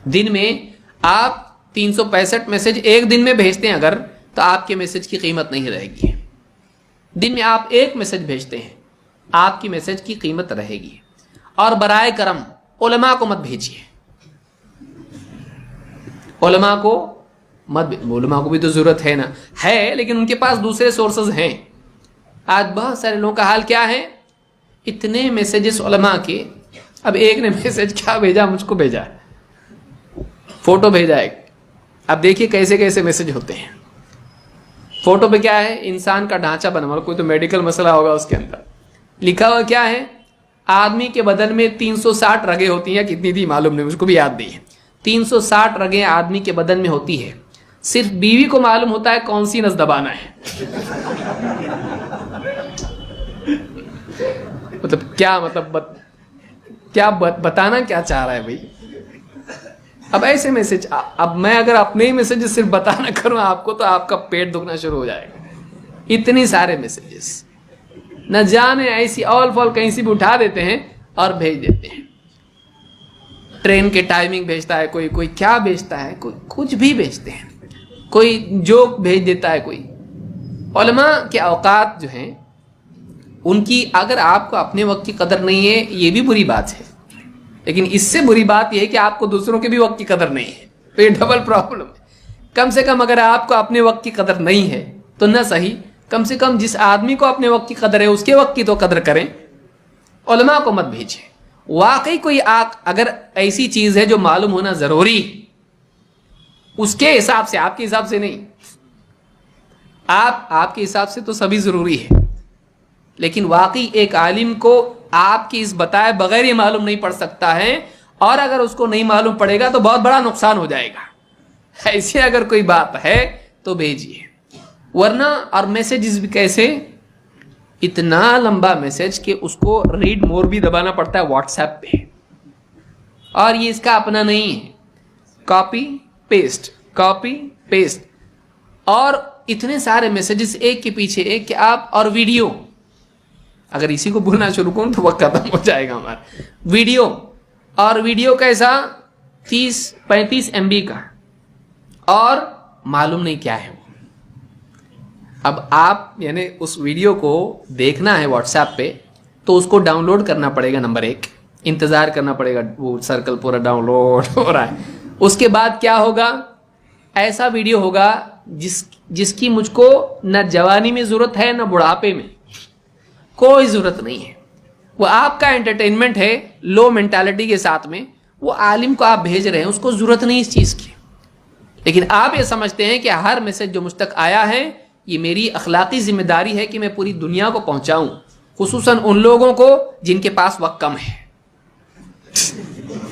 دن میں آپ 365 میسج ایک دن میں بھیجتے ہیں اگر، تو آپ کے میسج کی قیمت نہیں رہے گی. دن میں آپ ایک میسج بھیجتے ہیں، آپ کی میسج کی قیمت رہے گی. اور برائے کرم علماء کو مت بھیجیے، علماء کو مت، علماء کو بھی تو ضرورت ہے نا، ہے لیکن ان کے پاس دوسرے سورسز ہیں. آج بہت سارے لوگوں کا حال کیا ہے، اتنے میسیجز علماء کے، اب ایک نے میسج کیا بھیجا، مجھ کو بھیجا فوٹو بھیجا ایک. اب دیکھیے کیسے کیسے میسج ہوتے ہیں. فوٹو پہ کیا ہے، انسان کا ڈھانچہ بنا ہوا، کوئی تو میڈیکل مسئلہ ہوگا اس کے اندر. لکھا ہوا کیا ہے، آدمی کے بدن میں 360 رگیں ہوتی ہیں، کتنی تھی معلوم نہیں، مجھ کو بھی یاد نہیں ہے. 360 رگیں آدمی کے بدن میں ہوتی ہے، صرف بیوی کو معلوم ہوتا ہے کون سی نس دبانا ہے. مطلب کیا، مطلب کیا بتانا کیا چاہ رہا ہے بھائی. اب ایسے میسج، اب میں اگر اپنے ہی میسج صرف بتانا کروں آپ کو تو آپ کا پیٹ دکھنا شروع ہو جائے گا. اتنی سارے میسیجز نہ جانے ایسی آل فال کہیں سے بھی اٹھا دیتے ہیں اور بھیج دیتے ہیں. ٹرین کے ٹائمنگ بھیجتا ہے کوئی، کوئی کیا بھیجتا ہے، کوئی کچھ بھی بھیجتے ہیں، کوئی جوک بھیج دیتا ہے کوئی. علماء کے اوقات جو ہیں ان کی، اگر آپ کو اپنے وقت کی قدر نہیں ہے یہ بھی بری بات ہے، لیکن اس سے بری بات یہ ہے کہ آپ کو دوسروں کے بھی وقت کی قدر نہیں ہے، تو یہ ڈبل پرابلم ہے. کم سے کم اگر آپ کو اپنے وقت کی قدر نہیں ہے تو نہ صحیح، کم سے کم جس آدمی کو اپنے وقت کی قدر ہے اس کے وقت کی تو قدر کریں. علماء کو مت بھیجیں. واقعی کوئی اگر ایسی چیز ہے جو معلوم ہونا ضروری، اس کے حساب سے، آپ کے حساب سے نہیں، آپ کے حساب سے تو سبھی ضروری ہے، لیکن واقعی ایک عالم کو آپ کی اس بتائے بغیر یہ معلوم نہیں پڑ سکتا ہے، اور اگر اس کو نہیں معلوم پڑے گا تو بہت بڑا نقصان ہو جائے گا. ایسی اگر کوئی بات ہے تو بھیجیے. ورنہ، اور میسیجز بھی کیسے، اتنا لمبا میسج کہ اس کو ریڈ مور بھی دبانا پڑتا ہے واٹس ایپ پہ، اور یہ اس کا اپنا نہیں ہے، کاپی پیسٹ کاپی پیسٹ، اور اتنے سارے میسیجز ایک کے پیچھے ایک کہ آپ، اور ویڈیو، اگر اسی کو بھولنا شروع کروں تو وقت ختم ہو جائے گا ہمارا. ویڈیو، اور ویڈیو کیسا، 30-35 MB کا، اور معلوم نہیں کیا ہے وہ. اب آپ یعنی اس ویڈیو کو دیکھنا ہے واٹس ایپ پہ تو اس کو ڈاؤن لوڈ کرنا پڑے گا، نمبر 1 انتظار کرنا پڑے گا، وہ سرکل پورا ڈاؤن لوڈ ہو رہا ہے. اس کے بعد کیا ہوگا، ایسا ویڈیو ہوگا جس کی مجھ کو نہ جوانی میں ضرورت ہے نہ بڑھاپے میں، کوئی ضرورت نہیں ہے. وہ آپ کا انٹرٹینمنٹ ہے لو مینٹالٹی کے ساتھ میں. وہ عالم کو آپ بھیج رہے ہیں، اس کو ضرورت نہیں اس چیز کی، لیکن آپ یہ سمجھتے ہیں کہ ہر میسج جو مجھ تک آیا ہے یہ میری اخلاقی ذمہ داری ہے کہ میں پوری دنیا کو پہنچاؤں، خصوصاً ان لوگوں کو جن کے پاس وقت کم ہے.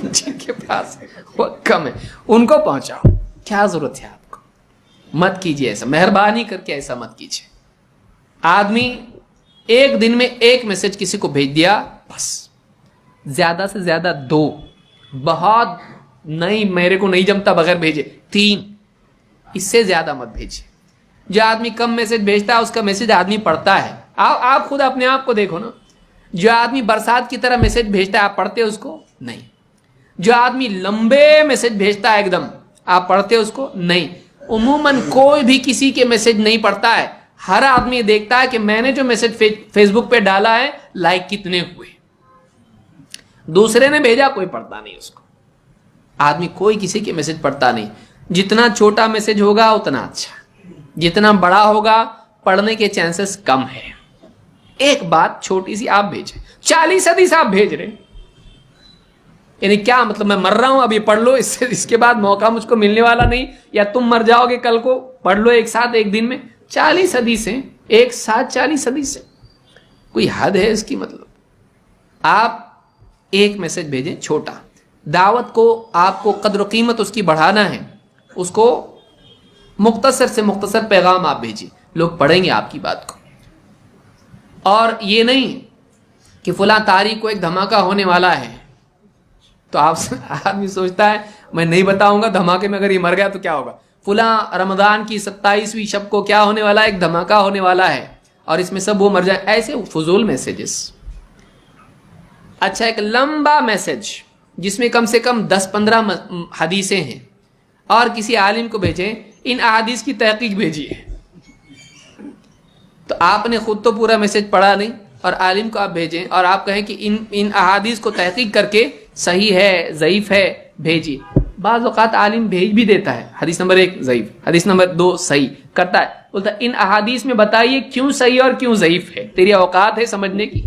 جن کے پاس وقت کم ہے ان کو پہنچاؤ. کیا ضرورت ہے آپ کو، مت کیجیے ایسا، مہربانی کر کے ایسا مت کیجیے. آدمی ایک دن میں ایک میسج کسی کو بھیج دیا، بس زیادہ سے زیادہ 2، بہت نہیں، میرے کو نہیں جمتا بغیر بھیجے 3، اس سے زیادہ مت بھیجیے. جو آدمی کم میسج بھیجتا ہے اس کا میسج آدمی پڑھتا ہے. آپ خود اپنے آپ کو دیکھو نا. جو آدمی برسات کی طرح میسج بھیجتا ہے آپ پڑھتے اس کو؟ نہیں. جو آدمی لمبے میسج بھیجتا ہے ایک دم، آپ پڑھتے اس کو؟ نہیں. عموماً کوئی بھی کسی کے میسج نہیں پڑھتا ہے. ہر آدمی دیکھتا ہے کہ میں نے جو میسج فیس بک پہ ڈالا ہے لائک کتنے ہوئے، دوسرے نے بھیجا کوئی پڑھتا نہیں اس کو. آدمی کوئی کسی کے میسج پڑھتا نہیں. جتنا چھوٹا میسج ہوگا اتنا اچھا، جتنا بڑا ہوگا پڑھنے کے چانسز کم ہے. ایک بات چھوٹی سی آپ بھیجیں، 40 حدیث آپ بھیج رہے، یعنی کیا مطلب میں مر رہا ہوں اب یہ پڑھ لو، اس کے بعد موقع مجھ کو ملنے والا نہیں، یا تم مر جاؤ گے کل کو، پڑھ لو ایک ساتھ ایک دن میں. 40 حدیثیں ایک ساتھ، 40 حدیثیں، کوئی حد ہے اس کی؟ مطلب آپ ایک میسج بھیجیں چھوٹا. دعوت کو آپ کو قدر و قیمت اس کی بڑھانا ہے، اس کو مختصر سے مختصر پیغام آپ بھیجیے، لوگ پڑھیں گے آپ کی بات کو. اور یہ نہیں کہ فلاں تاریخ کو ایک دھماکہ ہونے والا ہے تو آدمی سوچتا ہے میں نہیں بتاؤں گا، دھماکے میں اگر یہ مر گیا تو کیا ہوگا. فلاں رمضان کی 27ویں شب کو کیا ہونے والا ہے، ایک دھماکہ ہونے والا ہے اور اس میں سب وہ مر جائیں. ایسے فضول میسیجز. اچھا ایک لمبا میسج جس میں کم سے کم 10-15 حدیثیں ہیں اور کسی عالم کو بھیجیں ان احادیث کی تحقیق بھیجیے، تو آپ نے خود تو پورا میسج پڑھا نہیں اور عالم کو آپ بھیجیں اور آپ کہیں کہ ان احادیث کو تحقیق کر کے صحیح ہے ضعیف ہے بھیجیے. بعض اوقات عالم بھیج بھی دیتا ہے، حدیث نمبر 1 ضعیف، حدیث نمبر 2 صحیح کرتا ہے، بولتا ہے ان احادیث میں بتائیے کیوں صحیح اور کیوں ضعیف ہے، تیری اوقات ہے سمجھنے کی،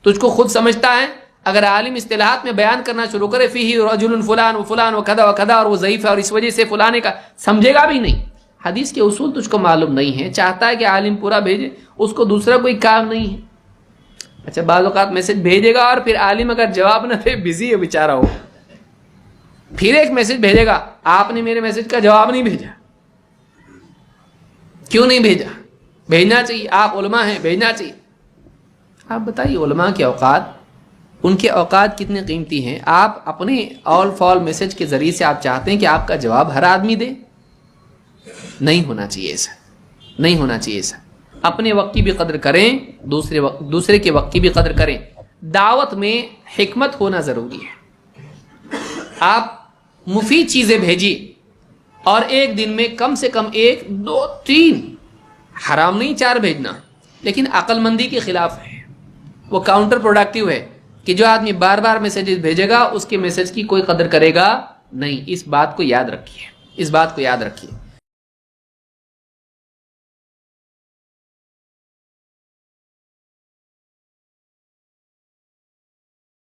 تجھ کو خود سمجھتا ہے. اگر عالم اصطلاحات میں بیان کرنا شروع کرے فیہ رجل فلان و فلان و کذا و کذا اور وہ ضعیف ہے اور اس وجہ سے فلانے کا، سمجھے گا بھی نہیں. حدیث کے اصول تجھ کو معلوم نہیں ہے، چاہتا ہے کہ عالم پورا بھیجے، اس کو دوسرا کوئی کام نہیں ہے. اچھا بعض اوقات میسج بھیجے گا اور پھر عالم اگر جواب نہ دے، بزی ہے بیچارہ ہو، پھر ایک میسج بھیجے گا، آپ نے میرے میسج کا جواب نہیں بھیجا. کیوں نہیں بھیجا؟ بھیجنا چاہیے، آپ علماء ہیں، بھیجنا چاہیے. آپ بتائیے علماء کے اوقات، ان کے اوقات کتنے قیمتی ہیں. آپ اپنے آل فال میسج کے ذریعے سے آپ چاہتے ہیں کہ آپ کا جواب ہر آدمی دے؟ نہیں ہونا چاہیے ایسا، نہیں ہونا چاہیے ایسا. اپنے وقت کی بھی قدر کریں، دوسرے کے وقت کی بھی قدر کریں. دعوت میں حکمت ہونا ضروری ہے. آپ مفید چیزیں بھیجیے اور ایک دن میں کم سے کم 1 2 3، حرام نہیں 4 بھیجنا، لیکن عقل مندی کے خلاف ہے، وہ کاؤنٹر پروڈکٹیو ہے کہ جو آدمی بار بار میسیجز بھیجے گا اس کے میسج کی کوئی قدر کرے گا نہیں. اس بات کو یاد رکھیے، اس بات کو یاد رکھیے.